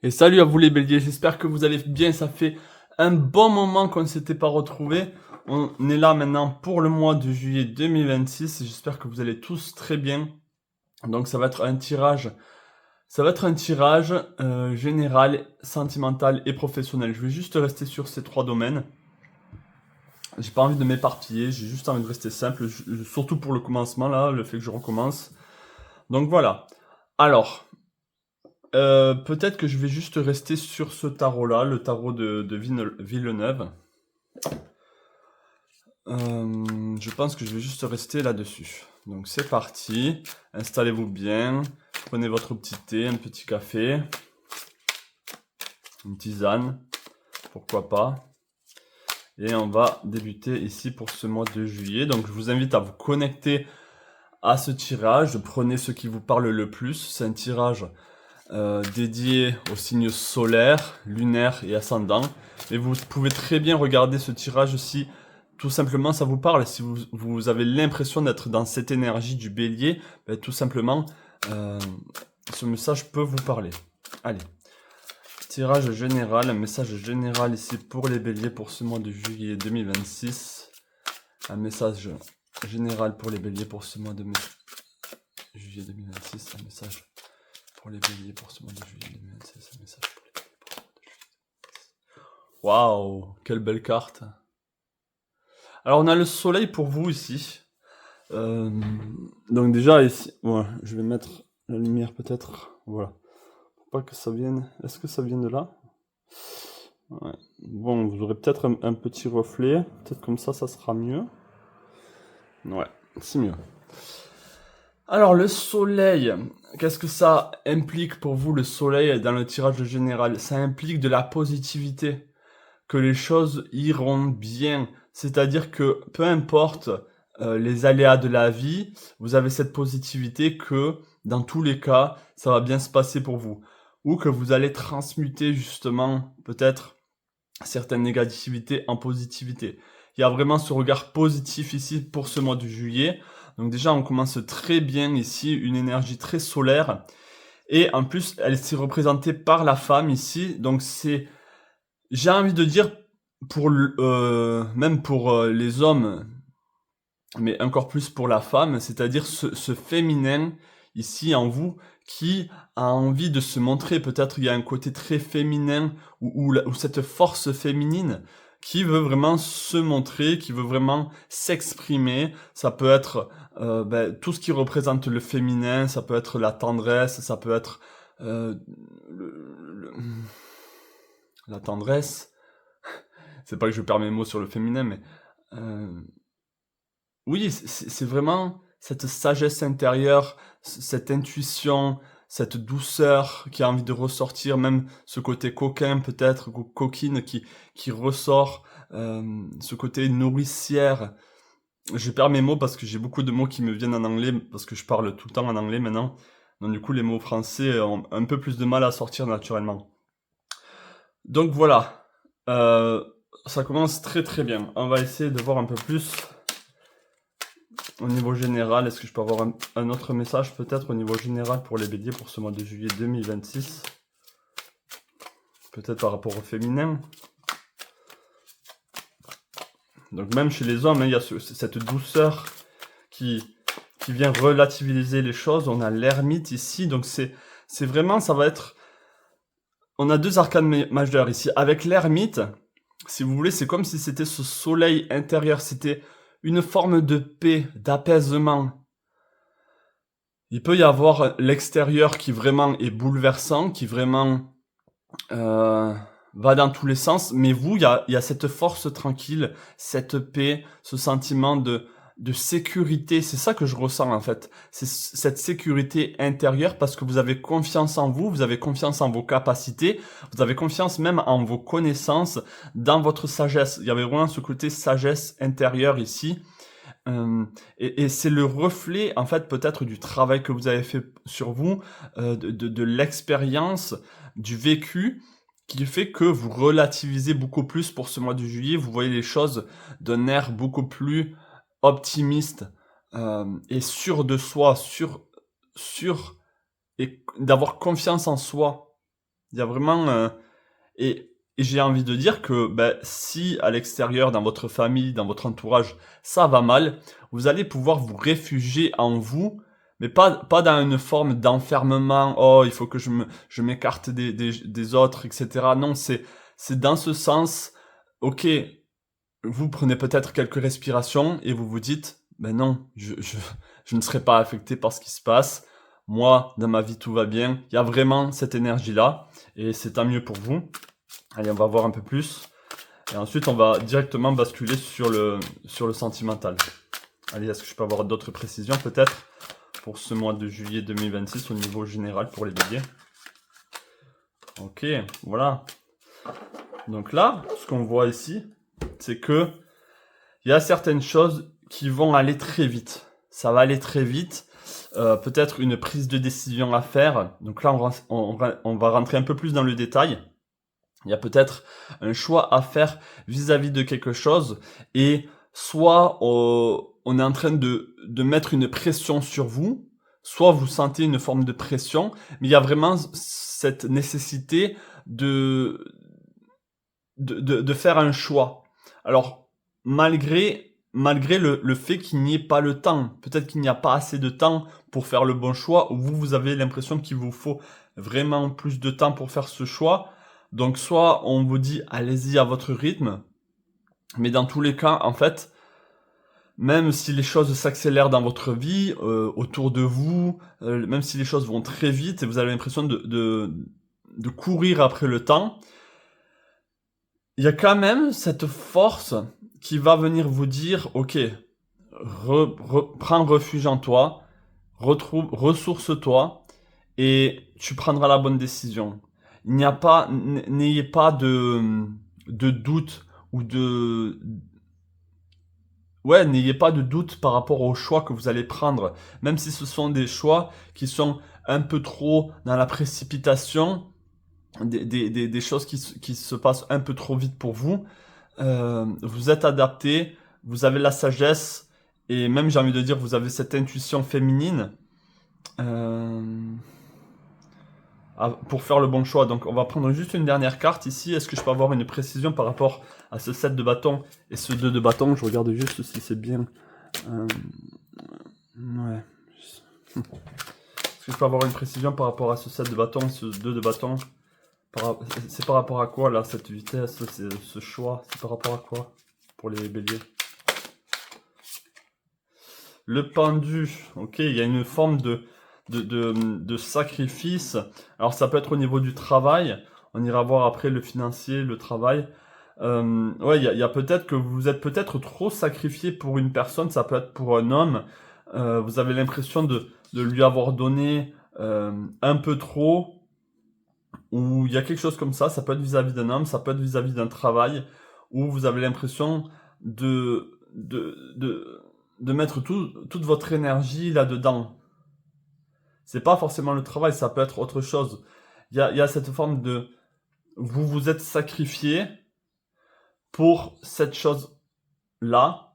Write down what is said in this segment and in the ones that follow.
Et salut à vous les béliers, j'espère que vous allez bien, ça fait un bon moment qu'on ne s'était pas retrouvés. On est là maintenant pour le mois de juillet 2026, j'espère que vous allez tous très bien. Donc ça va être un tirage, général, sentimental et professionnel. Je vais juste rester sur ces trois domaines. J'ai pas envie de m'éparpiller, j'ai juste envie de rester simple, surtout pour le commencement là, le fait que je recommence. Donc voilà. Alors, peut-être que je vais juste rester sur ce tarot-là, le tarot de Villeneuve. Je pense que je vais juste rester là-dessus. Donc c'est parti, installez-vous bien, prenez votre petit thé, un petit café, une tisane, pourquoi pas. Et on va débuter ici pour ce mois de juillet. Donc je vous invite à vous connecter à ce tirage, prenez ce qui vous parle le plus. C'est un tirage dédié aux signes solaires, lunaires et ascendants. Et vous pouvez très bien regarder ce tirage si tout simplement ça vous parle. Si vous avez l'impression d'être dans cette énergie du bélier, ben, tout simplement ce message peut vous parler. Allez, tirage général, un message général ici pour les béliers pour ce mois de juillet 2026. Un message général pour les béliers pour ce mois de juillet 2026, un message pour les béliers pour ce mois de juillet 2026, un message pour les béliers pour ce mois de juillet 2026. Waouh, quelle belle carte. Alors on a le soleil pour vous ici. Donc déjà ici, voilà, je vais mettre la lumière peut-être, voilà. Pour pas que ça vienne, est-ce que ça vient de là? Ouais. Bon, vous aurez peut-être un petit reflet, peut-être comme ça sera mieux. Ouais, c'est mieux. Alors le soleil, qu'est-ce que ça implique pour vous le soleil dans le tirage général? Ça implique de la positivité, que les choses iront bien, c'est-à-dire que peu importe les aléas de la vie, vous avez cette positivité que dans tous les cas, ça va bien se passer pour vous. Ou que vous allez transmuter justement peut-être certaines négativités en positivité. Il y a vraiment ce regard positif ici pour ce mois de juillet. Donc déjà, on commence très bien ici, une énergie très solaire. Et en plus, elle s'est représentée par la femme ici. Donc c'est, j'ai envie de dire, même pour les hommes, mais encore plus pour la femme, c'est-à-dire ce féminin ici en vous qui a envie de se montrer. Peut-être il y a un côté très féminin ou cette force féminine qui veut vraiment se montrer, qui veut vraiment s'exprimer. Ça peut être tout ce qui représente le féminin, ça peut être la tendresse, ça peut être le- la tendresse. C'est pas que je perds mes mots sur le féminin, mais euh, oui, c'est vraiment cette sagesse intérieure, cette intuition, cette douceur qui a envie de ressortir, même ce côté coquin peut-être, coquine qui ressort, ce côté nourricière. Je perds mes mots parce que j'ai beaucoup de mots qui me viennent en anglais, parce que je parle tout le temps en anglais maintenant. Donc du coup, les mots français ont un peu plus de mal à sortir naturellement. Donc voilà, euh, ça commence très très bien. On va essayer de voir un peu plus au niveau général. Est-ce que je peux avoir un autre message peut-être au niveau général pour les béliers pour ce mois de juillet 2026? Peut-être par rapport au féminin. Donc même chez les hommes, il y a cette douceur qui vient relativiser les choses. On a l'ermite ici, donc c'est vraiment, ça va être... On a deux arcanes majeurs ici. Avec l'ermite, si vous voulez, c'est comme si c'était ce soleil intérieur, c'était une forme de paix, d'apaisement. Il peut y avoir l'extérieur qui vraiment est bouleversant, qui vraiment va dans tous les sens, mais vous, il y a cette force tranquille, cette paix, ce sentiment de sécurité. C'est ça que je ressens en fait. C'est cette sécurité intérieure parce que vous avez confiance en vous, vous avez confiance en vos capacités, vous avez confiance même en vos connaissances, dans votre sagesse. Il y avait vraiment ce côté sagesse intérieure ici. Et c'est le reflet, en fait, peut-être du travail que vous avez fait sur vous, de l'expérience, du vécu, qui fait que vous relativisez beaucoup plus pour ce mois de juillet. Vous voyez les choses d'un air beaucoup plus optimiste et sûr de soi, sûr et d'avoir confiance en soi. Il y a vraiment... et j'ai envie de dire que si à l'extérieur, dans votre famille, dans votre entourage, ça va mal, vous allez pouvoir vous réfugier en vous, mais pas dans une forme d'enfermement. Oh, il faut que je m'écarte des autres, etc. Non, c'est dans ce sens. Ok, vous prenez peut-être quelques respirations et vous vous dites, ben non, je ne serai pas affecté par ce qui se passe. Moi, dans ma vie, tout va bien. Il y a vraiment cette énergie-là et c'est tant mieux pour vous. Allez, on va voir un peu plus. Et ensuite, on va directement basculer sur le sentimental. Allez, est-ce que je peux avoir d'autres précisions peut-être pour ce mois de juillet 2026 au niveau général pour les béliers? Ok, voilà. Donc là, ce qu'on voit ici, c'est que il y a certaines choses qui vont aller très vite. Ça va aller très vite. Peut-être une prise de décision à faire. Donc là, on va rentrer un peu plus dans le détail. Il y a peut-être un choix à faire vis-à-vis de quelque chose. Et soit on est en train de mettre une pression sur vous, soit vous sentez une forme de pression. Mais il y a vraiment cette nécessité de faire un choix. Alors, malgré le fait qu'il n'y ait pas le temps, peut-être qu'il n'y a pas assez de temps pour faire le bon choix, ou vous avez l'impression qu'il vous faut vraiment plus de temps pour faire ce choix. Donc, soit on vous dit, allez-y à votre rythme, mais dans tous les cas, en fait, même si les choses s'accélèrent dans votre vie, autour de vous, même si les choses vont très vite et vous avez l'impression de courir après le temps, il y a quand même cette force qui va venir vous dire, ok, prends refuge en toi, ressource-toi, et tu prendras la bonne décision. N'ayez pas de doute ou n'ayez pas de doute par rapport aux choix que vous allez prendre, même si ce sont des choix qui sont un peu trop dans la précipitation, des choses qui se passent un peu trop vite pour vous. Vous êtes adapté, vous avez la sagesse, et même j'ai envie de dire, vous avez cette intuition féminine pour faire le bon choix. Donc on va prendre juste une dernière carte ici. Est-ce que je peux avoir une précision par rapport à ce 7 de bâton et ce 2 de bâton? Je regarde juste si c'est bien. Ouais. Est-ce que je peux avoir une précision par rapport à ce 7 de bâton, ce 2 de bâton? C'est par rapport à quoi là, cette vitesse, ce choix? C'est par rapport à quoi pour les béliers? Le pendu, ok, il y a une forme de sacrifice. Alors ça peut être au niveau du travail, on ira voir après le financier, le travail. Ouais, il y a peut-être que vous êtes peut-être trop sacrifié pour une personne, ça peut être pour un homme. Vous avez l'impression de lui avoir donné un peu trop, ou il y a quelque chose comme ça peut être vis-à-vis d'un homme, ça peut être vis-à-vis d'un travail, où vous avez l'impression de mettre toute votre énergie là-dedans. C'est pas forcément le travail, ça peut être autre chose. Il y a cette forme de... Vous vous êtes sacrifié pour cette chose-là,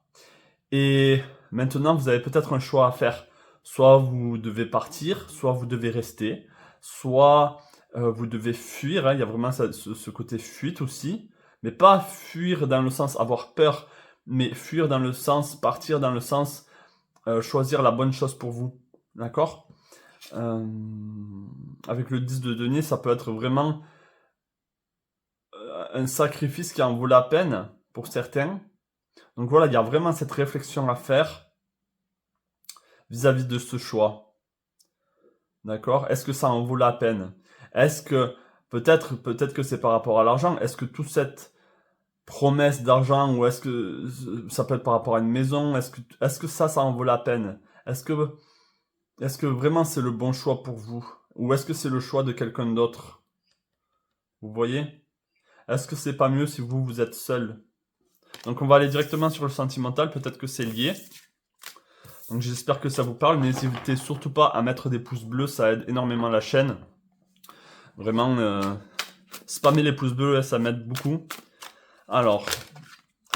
et maintenant vous avez peut-être un choix à faire. Soit vous devez partir, soit vous devez rester, soit vous devez fuir, hein. Il y a vraiment ce côté fuite aussi, mais pas fuir dans le sens avoir peur, mais fuir dans le sens, partir dans le sens choisir la bonne chose pour vous. D'accord? Avec le 10 de denier, ça peut être vraiment un sacrifice qui en vaut la peine pour certains. Donc voilà, il y a vraiment cette réflexion à faire vis-à-vis de ce choix. D'accord? Est-ce que ça en vaut la peine? Est-ce que peut-être que c'est par rapport à l'argent? Est-ce que toute cette promesse d'argent, ou est-ce que ça peut être par rapport à une maison? Est-ce que ça en vaut la peine? Est-ce que vraiment c'est le bon choix pour vous? Ou est-ce que c'est le choix de quelqu'un d'autre? Vous voyez? Est-ce que c'est pas mieux si vous êtes seul? Donc on va aller directement sur le sentimental, peut-être que c'est lié. Donc j'espère que ça vous parle, n'hésitez surtout pas à mettre des pouces bleus, ça aide énormément la chaîne. Vraiment, spammez les pouces bleus, ça m'aide beaucoup. Alors,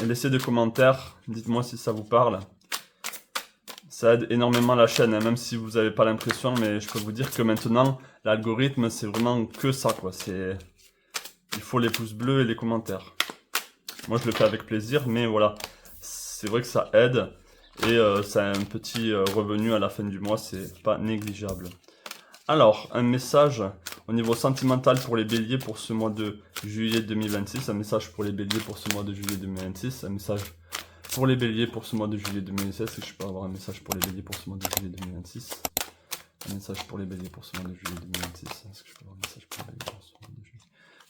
laissez des commentaires, dites-moi si ça vous parle. Ça aide énormément la chaîne, hein, même si vous n'avez pas l'impression, mais je peux vous dire que maintenant, l'algorithme, c'est vraiment que ça, quoi. Il faut les pouces bleus et les commentaires. Moi, je le fais avec plaisir, mais voilà. C'est vrai que ça aide, et ça a un petit revenu à la fin du mois, c'est pas négligeable. Alors, un message au niveau sentimental pour les béliers pour ce mois de juillet 2026. Un message pour les béliers pour ce mois de juillet 2026. Un message pour les béliers pour ce mois de juillet 2026. Est-ce que je peux avoir un message pour les béliers pour ce mois de juillet 2026? Un message pour les béliers pour ce mois de juillet 2026. Est-ce que je peux avoir un message pour les béliers pour ce mois de juillet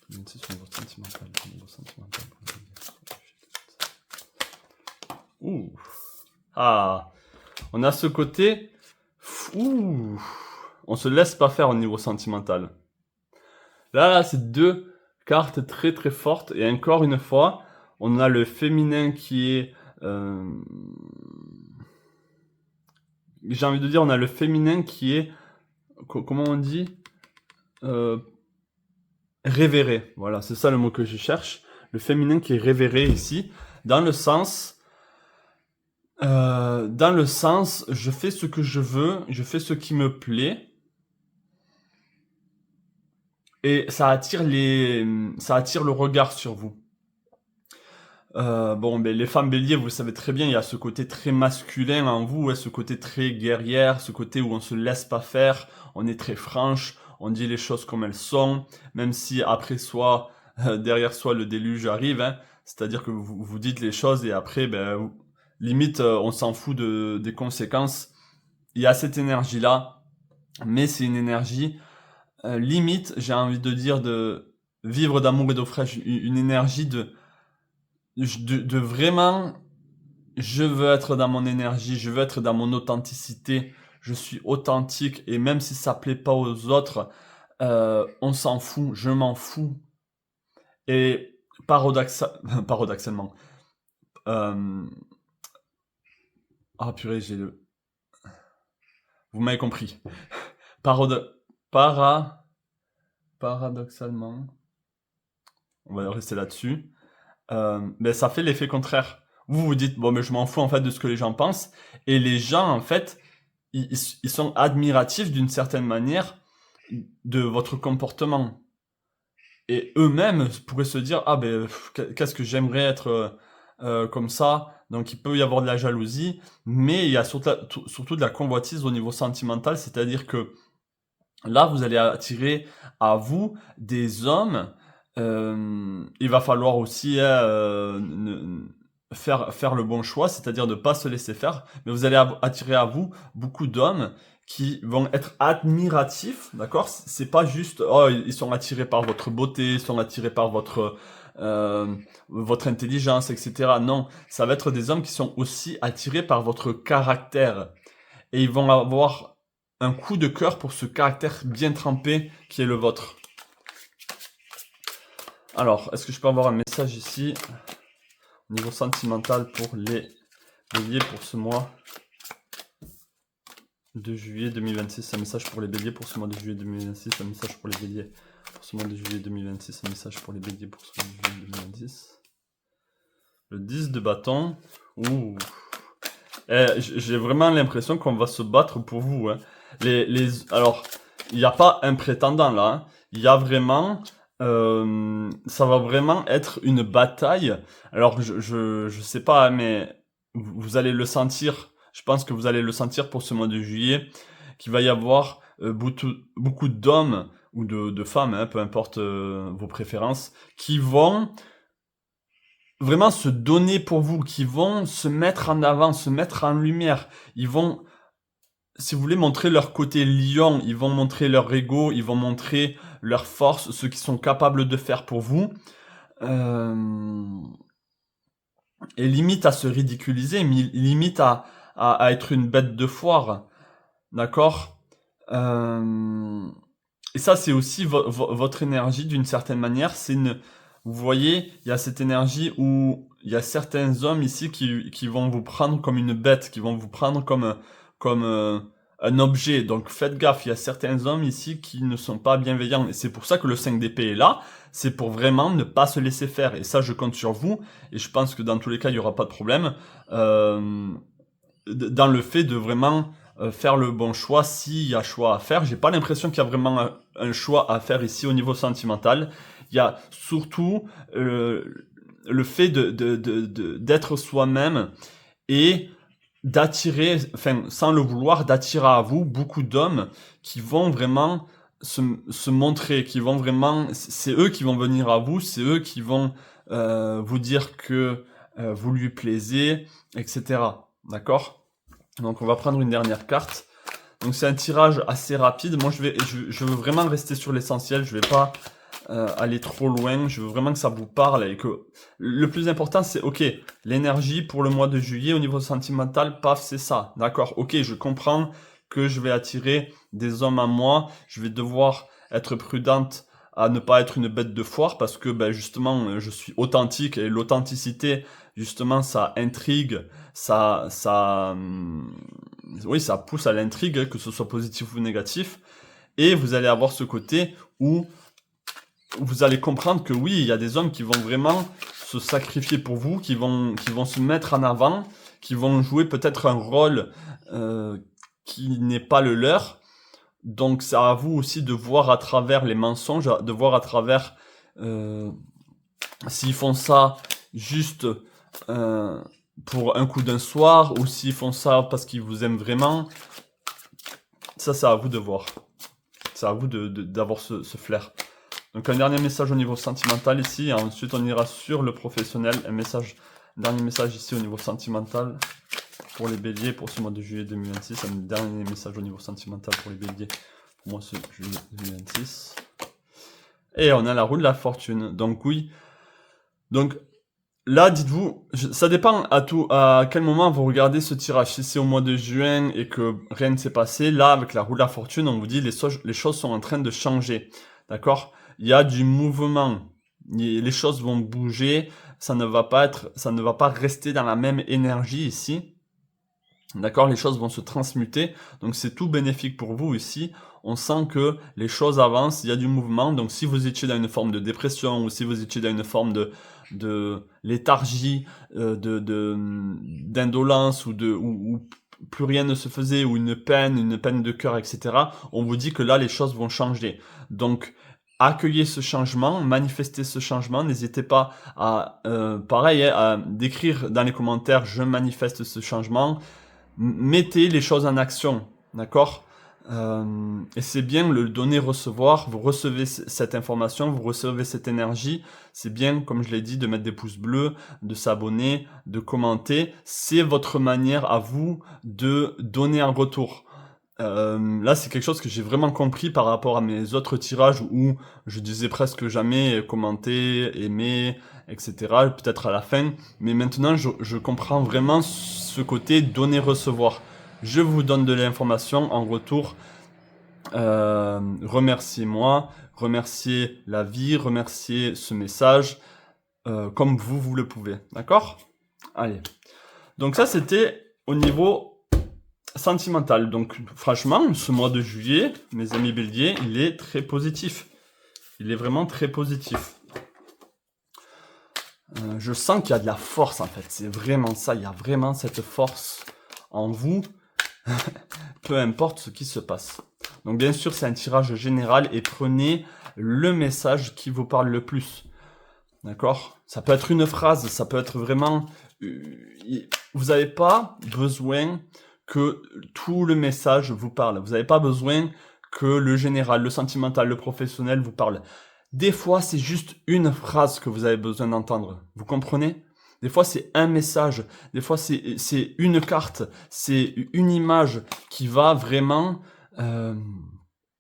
2026 au niveau sentimental? Au niveau sentimental pour les béliers. Ouh. Ah. On a ce côté... Ouh. On se laisse pas faire au niveau sentimental. Là, c'est deux cartes très très fortes. Et encore une fois, on a le féminin qui est... J'ai envie de dire, on a le féminin qui est... Comment on dit révéré. Voilà, c'est ça le mot que je cherche. Le féminin qui est révéré ici. Dans le sens, je fais ce que je veux, je fais ce qui me plaît. Et ça attire le regard sur vous. Bon, ben, les femmes béliers, vous le savez très bien, il y a ce côté très masculin en vous, ce côté très guerrière, ce côté où on se laisse pas faire, on est très franche, on dit les choses comme elles sont, même si après soi, derrière soi, le déluge arrive, hein, c'est-à-dire que vous dites les choses et après, ben, limite, on s'en fout des conséquences. Il y a cette énergie-là, mais c'est une énergie... limite, j'ai envie de dire, de vivre d'amour et d'eau fraîche, une énergie de vraiment, je veux être dans mon énergie, je veux être dans mon authenticité, je suis authentique, et même si ça plaît pas aux autres, on s'en fout, je m'en fous. Et paradoxalement, ah purée, vous m'avez compris. Paradoxalement, on va rester là-dessus, ben ça fait l'effet contraire. Vous vous dites, bon mais je m'en fous en fait de ce que les gens pensent, et les gens en fait, ils sont admiratifs d'une certaine manière de votre comportement. Et eux-mêmes pourraient se dire, ah ben qu'est-ce que j'aimerais être comme ça. Donc il peut y avoir de la jalousie, mais il y a surtout de la convoitise au niveau sentimental, c'est-à-dire que là, vous allez attirer à vous des hommes. Il va falloir aussi faire le bon choix, c'est-à-dire de ne pas se laisser faire. Mais vous allez attirer à vous beaucoup d'hommes qui vont être admiratifs, d'accord? C'est pas juste, oh, ils sont attirés par votre beauté, ils sont attirés par votre intelligence, etc. Non, ça va être des hommes qui sont aussi attirés par votre caractère. Et ils vont avoir un coup de cœur pour ce caractère bien trempé qui est le vôtre. Alors, est-ce que je peux avoir un message ici au niveau sentimental pour les béliers pour ce mois de juillet 2026? Un message pour les béliers pour ce mois de juillet 2026. Un message pour les béliers pour ce mois de juillet 2026. Un message pour les béliers pour ce mois de juillet 2026. Le 10 de bâton. Ouh. J'ai vraiment l'impression qu'on va se battre pour vous, hein. Alors, il n'y a pas un prétendant là, hein. Il y a vraiment... ça va vraiment être une bataille. Alors, je sais pas, mais vous allez le sentir. Je pense que vous allez le sentir pour ce mois de juillet, qu'il va y avoir beaucoup d'hommes ou de femmes, hein, peu importe vos préférences, qui vont vraiment se donner pour vous, qui vont se mettre en avant, se mettre en lumière. Ils vont, si vous voulez, montrer leur côté lion, ils vont montrer leur ego, ils vont montrer leur force, ce qu'ils sont capables de faire pour vous. Et limite à se ridiculiser, limite à être une bête de foire. D'accord? Et ça, c'est aussi votre énergie d'une certaine manière. Vous voyez, il y a cette énergie où il y a certains hommes ici qui vont vous prendre comme une bête, qui vont vous prendre comme un objet. Donc faites gaffe, il y a certains hommes ici qui ne sont pas bienveillants. Et c'est pour ça que le 5 d'épée est là. C'est pour vraiment ne pas se laisser faire. Et ça, je compte sur vous. Et je pense que dans tous les cas, il n'y aura pas de problème. dans le fait de vraiment faire le bon choix s'il y a choix à faire. J'ai pas l'impression qu'il y a vraiment un choix à faire ici au niveau sentimental. Il y a surtout le fait d'être soi-même et d'attirer, enfin, sans le vouloir, d'attirer à vous beaucoup d'hommes qui vont vraiment se montrer, qui vont vraiment, c'est eux qui vont venir à vous, c'est eux qui vont vous dire que vous lui plaisez, etc. D'accord? Donc on va prendre une dernière carte. Donc c'est un tirage assez rapide. Moi je veux vraiment rester sur l'essentiel. Je vais pas aller trop loin. Je veux vraiment que ça vous parle et que le plus important c'est ok, l'énergie pour le mois de juillet au niveau sentimental, paf, c'est ça. D'accord? Ok, je comprends que je vais attirer des hommes à moi. Je vais devoir être prudente à ne pas être une bête de foire parce que ben, justement je suis authentique et l'authenticité justement ça intrigue, oui, ça pousse à l'intrigue, que ce soit positif ou négatif, et vous allez avoir ce côté où vous allez comprendre que oui, il y a des hommes qui vont vraiment se sacrifier pour vous, qui vont se mettre en avant, qui vont jouer peut-être un rôle qui n'est pas le leur. Donc c'est à vous aussi de voir à travers les mensonges, de voir à travers s'ils font ça juste pour un coup d'un soir, ou s'ils font ça parce qu'ils vous aiment vraiment. Ça, c'est à vous de voir. C'est à vous d'avoir ce flair. Donc un dernier message au niveau sentimental ici, et ensuite on ira sur le professionnel. Dernier message ici au niveau sentimental pour les béliers pour ce mois de juillet 2026. Un dernier message au niveau sentimental pour les béliers pour moi ce juillet 2026. Et on a la roue de la fortune. Donc oui. Donc là, dites-vous, ça dépend à quel moment vous regardez ce tirage. Si c'est au mois de juin et que rien ne s'est passé, là, avec la roue de la fortune, on vous dit les choses sont en train de changer. D'accord? Il y a du mouvement. Les choses vont bouger. Ça ne va pas rester dans la même énergie ici. D'accord? Les choses vont se transmuter. Donc c'est tout bénéfique pour vous ici. On sent que les choses avancent, il y a du mouvement. Donc si vous étiez dans une forme de dépression ou si vous étiez dans une forme de léthargie, d'indolence ou plus rien ne se faisait, ou une peine de cœur, etc. On vous dit que là, les choses vont changer. Donc, accueillez ce changement, manifestez ce changement. N'hésitez pas à, pareil, à décrire dans les commentaires « Je manifeste ce changement ». Mettez les choses en action, d'accord? Et c'est bien le donner-recevoir, vous recevez cette information, vous recevez cette énergie, c'est bien, comme je l'ai dit, de mettre des pouces bleus, de s'abonner, de commenter, c'est votre manière à vous de donner un retour. Là, c'est quelque chose que j'ai vraiment compris par rapport à mes autres tirages où je disais presque jamais commenter, aimer, etc. Peut-être à la fin. Mais maintenant, je comprends vraiment ce côté donner-recevoir. Je vous donne de l'information en retour. Remerciez-moi, remerciez la vie, remerciez ce message comme vous le pouvez. D'accord? Allez. Donc ça, c'était au niveau sentimental. Donc franchement, ce mois de juillet, mes amis béliers, il est très positif. Il est vraiment très positif. Je sens qu'il y a de la force en fait. C'est vraiment ça. Il y a vraiment cette force en vous. Peu importe ce qui se passe. Donc bien sûr, c'est un tirage général et prenez le message qui vous parle le plus. D'accord? Ça peut être une phrase, ça peut être vraiment... Vous n'avez pas besoin que tout le message vous parle. Vous n'avez pas besoin que le général, le sentimental, le professionnel vous parle. Des fois, c'est juste une phrase que vous avez besoin d'entendre. Vous comprenez? Des fois, c'est un message. Des fois, c'est une carte. C'est une image qui va vraiment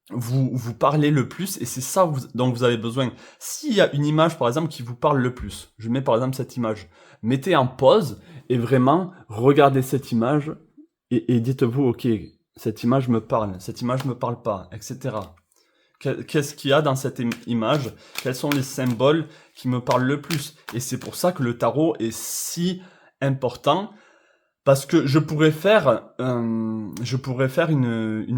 vous parler le plus. Et c'est ça dont vous avez besoin. S'il y a une image, par exemple, qui vous parle le plus, je mets par exemple cette image. Mettez en pause et vraiment regardez cette image et dites-vous, ok, cette image me parle pas, etc. Qu'est-ce qu'il y a dans cette image? Quels sont les symboles qui me parlent le plus? Et c'est pour ça que le tarot est si important, parce que je pourrais faire une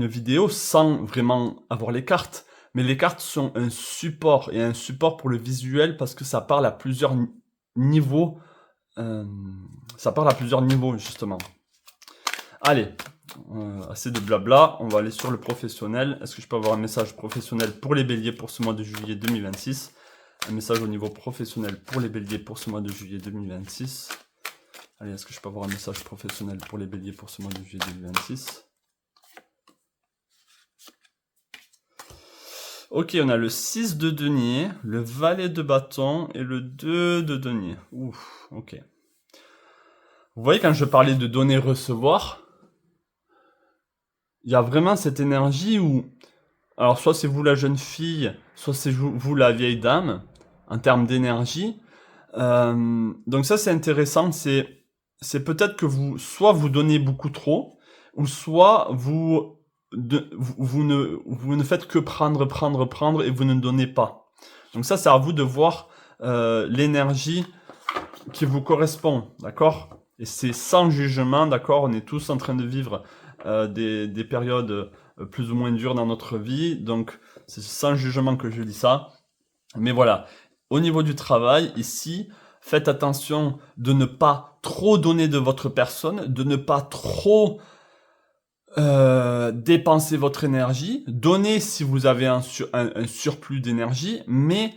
vidéo sans vraiment avoir les cartes, mais les cartes sont un support, et un support pour le visuel, parce que ça parle à plusieurs niveaux, justement. Allez, assez de blabla, on va aller sur le professionnel. Est-ce que je peux avoir un message professionnel pour les béliers pour ce mois de juillet 2026? Un message au niveau professionnel pour les béliers pour ce mois de juillet 2026. Allez, est-ce que je peux avoir un message professionnel pour les béliers pour ce mois de juillet 2026? Ok, on a le 6 de denier, le valet de bâton et le 2 de denier. Ouf, ok. Vous voyez, quand je parlais de donner-recevoir, il y a vraiment cette énergie où... Alors, soit c'est vous la jeune fille, soit c'est vous la vieille dame, en termes d'énergie. Donc ça, c'est intéressant. C'est peut-être que soit vous donnez beaucoup trop, ou soit vous ne faites que prendre, et vous ne donnez pas. Donc ça, c'est à vous de voir l'énergie qui vous correspond, d'accord? Et c'est sans jugement, d'accord? On est tous en train de vivre des périodes plus ou moins dures dans notre vie, donc c'est sans jugement que je dis ça. Mais voilà, au niveau du travail, ici, faites attention de ne pas trop donner de votre personne, de ne pas trop dépenser votre énergie. Donnez si vous avez un surplus d'énergie, mais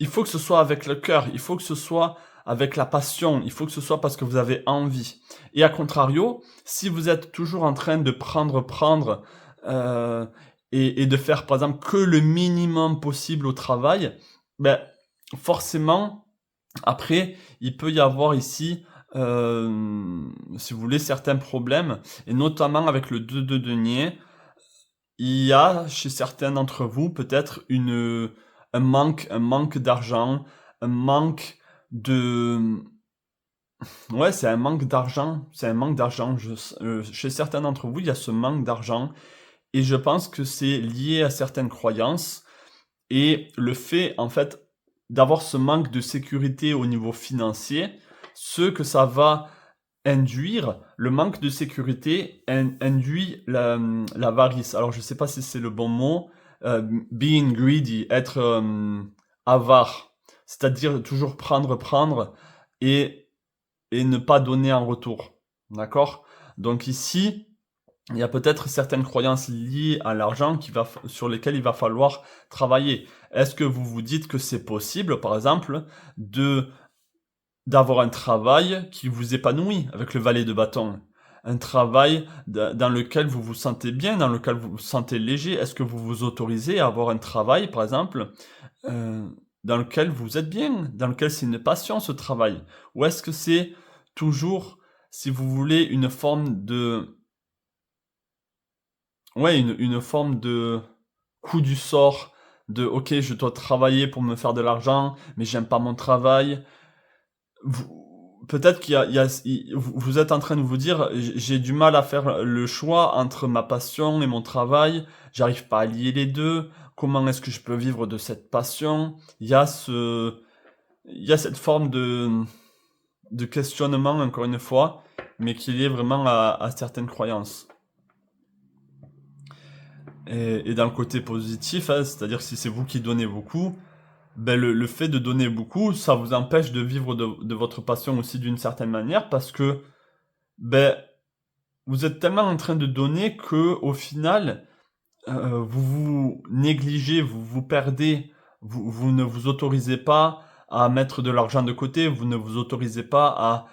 il faut que ce soit avec le cœur, il faut que ce soit avec la passion, il faut que ce soit parce que vous avez envie. Et à contrario, si vous êtes toujours en train de prendre, et de faire par exemple que le minimum possible au travail, ben forcément, après, il peut y avoir ici, si vous voulez, certains problèmes, et notamment avec le 2 de denier, il y a chez certains d'entre vous peut-être un manque d'argent, un manque de... Ouais, c'est un manque d'argent, chez certains d'entre vous, il y a ce manque d'argent, et je pense que c'est lié à certaines croyances, et le fait, en fait, d'avoir ce manque de sécurité au niveau financier, ce que ça va induire, le manque de sécurité induit l'avarice. Alors, je ne sais pas si c'est le bon mot, being greedy, être avare, c'est-à-dire toujours prendre et ne pas donner en retour. D'accord? Donc ici, il y a peut-être certaines croyances liées à l'argent sur lesquelles il va falloir travailler. Est-ce que vous vous dites que c'est possible, par exemple, d'avoir un travail qui vous épanouit avec le valet de bâton? Un travail dans lequel vous vous sentez bien, dans lequel vous vous sentez léger. Est-ce que vous vous autorisez à avoir un travail, par exemple, dans lequel vous êtes bien, dans lequel c'est une passion, ce travail? Ou est-ce que c'est toujours, si vous voulez, une forme de... Ouais, une forme de coup du sort, de ok, je dois travailler pour me faire de l'argent, mais j'aime pas mon travail. Peut-être vous êtes en train de vous dire, j'ai du mal à faire le choix entre ma passion et mon travail, j'arrive pas à lier les deux, comment est-ce que je peux vivre de cette passion? Il y a cette forme de questionnement, encore une fois, mais qui est lié vraiment à certaines croyances. Et dans le côté positif, hein, c'est-à-dire si c'est vous qui donnez beaucoup, ben le fait de donner beaucoup, ça vous empêche de vivre de votre passion aussi d'une certaine manière, parce que ben vous êtes tellement en train de donner que au final, vous vous négligez, vous vous perdez, vous ne vous autorisez pas à mettre de l'argent de côté, vous ne vous autorisez pas à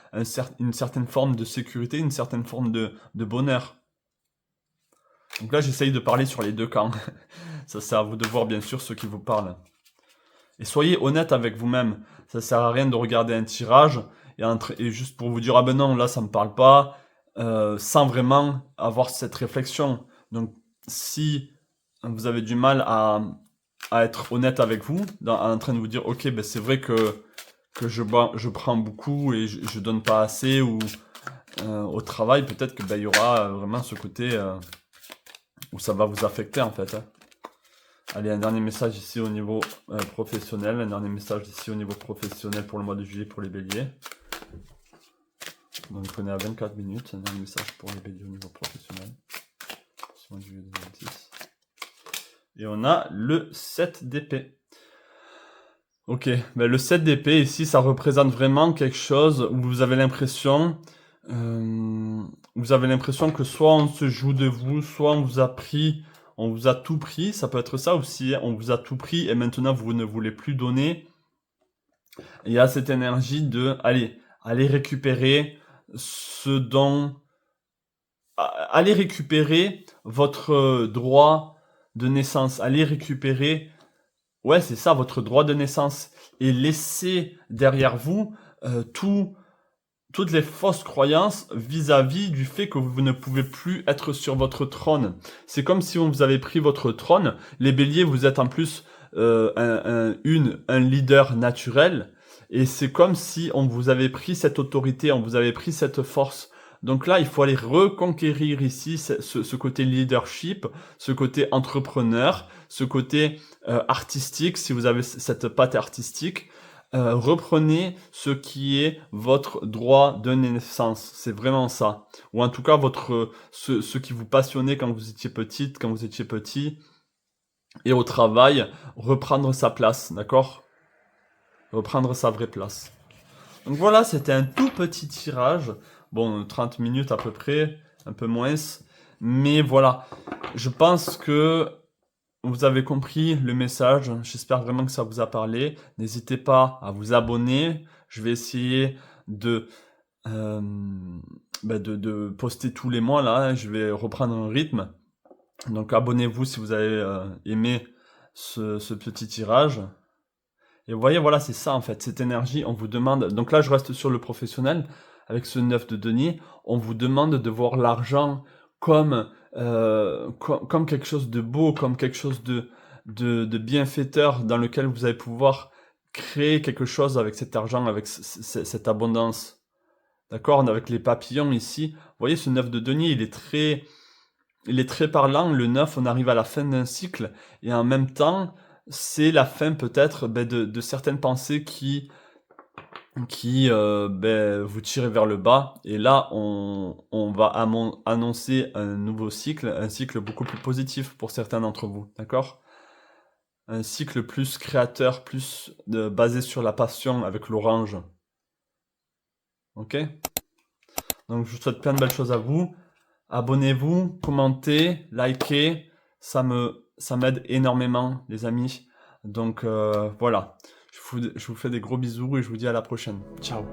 une certaine forme de sécurité, une certaine forme de bonheur. Donc là, j'essaye de parler sur les deux camps. Ça, c'est à vous de voir, bien sûr, ceux qui vous parlent. Et soyez honnête avec vous-même. Ça sert à rien de regarder un tirage et juste pour vous dire, ah ben non, là, ça me parle pas, sans vraiment avoir cette réflexion. Donc, si vous avez du mal à être honnête avec vous, en train de vous dire, ok, ben c'est vrai que je prends beaucoup et je donne pas assez, ou au travail, peut-être que ben, y aura vraiment ce côté... où ça va vous affecter en fait. Hein. Allez, un dernier message ici au niveau professionnel, un dernier message ici au niveau professionnel pour le mois de juillet pour les béliers. Donc on est à 24 minutes, un dernier message pour les béliers au niveau professionnel. Pour ce mois de juillet 2026. Et on a le 7 d'épée. Ok, ben le 7 d'épée ici, ça représente vraiment quelque chose où vous avez l'impression vous avez l'impression que soit on se joue de vous, soit on vous a pris, on vous a tout pris, ça peut être ça aussi, on vous a tout pris et maintenant vous ne voulez plus donner. Il y a cette énergie de, allez récupérer ce dont, allez récupérer votre droit de naissance, allez récupérer, ouais c'est ça, votre droit de naissance, et laissez derrière vous toutes les fausses croyances vis-à-vis du fait que vous ne pouvez plus être sur votre trône. C'est comme si on vous avait pris votre trône. Les béliers, vous êtes en plus un leader naturel. Et c'est comme si on vous avait pris cette autorité, on vous avait pris cette force. Donc là, il faut aller reconquérir ici ce côté leadership, ce côté entrepreneur, ce côté artistique, si vous avez cette patte artistique. Reprenez ce qui est votre droit de naissance. C'est vraiment ça. Ou en tout cas, ce qui vous passionnait quand vous étiez petite, quand vous étiez petit. Et au travail, reprendre sa place, d'accord? Reprendre sa vraie place. Donc voilà, c'était un tout petit tirage. Bon, 30 minutes à peu près, un peu moins. Mais voilà, je pense que vous avez compris le message, j'espère vraiment que ça vous a parlé. N'hésitez pas à vous abonner. Je vais essayer de poster tous les mois là. Je vais reprendre un rythme. Donc abonnez-vous si vous avez aimé ce petit tirage. Et vous voyez, voilà, c'est ça en fait, cette énergie, on vous demande... Donc là, je reste sur le professionnel, avec ce 9 de denier, on vous demande de voir l'argent comme, comme quelque chose de beau, comme quelque chose de bienfaiteur dans lequel vous allez pouvoir créer quelque chose avec cet argent, avec cette abondance. D'accord? Avec les papillons ici, vous voyez, ce 9 de denier, il est très parlant. Le 9, on arrive à la fin d'un cycle, et en même temps, c'est la fin peut-être de certaines pensées qui vous tirent vers le bas. Et là, on va annoncer un nouveau cycle, un cycle beaucoup plus positif pour certains d'entre vous, d'accord? Un cycle plus créateur, plus basé sur la passion avec l'orange. Ok? Donc je vous souhaite plein de belles choses à vous. Abonnez-vous, commentez, likez, ça m'aide énormément, les amis. Donc voilà, je vous fais des gros bisous et je vous dis à la prochaine. Ciao.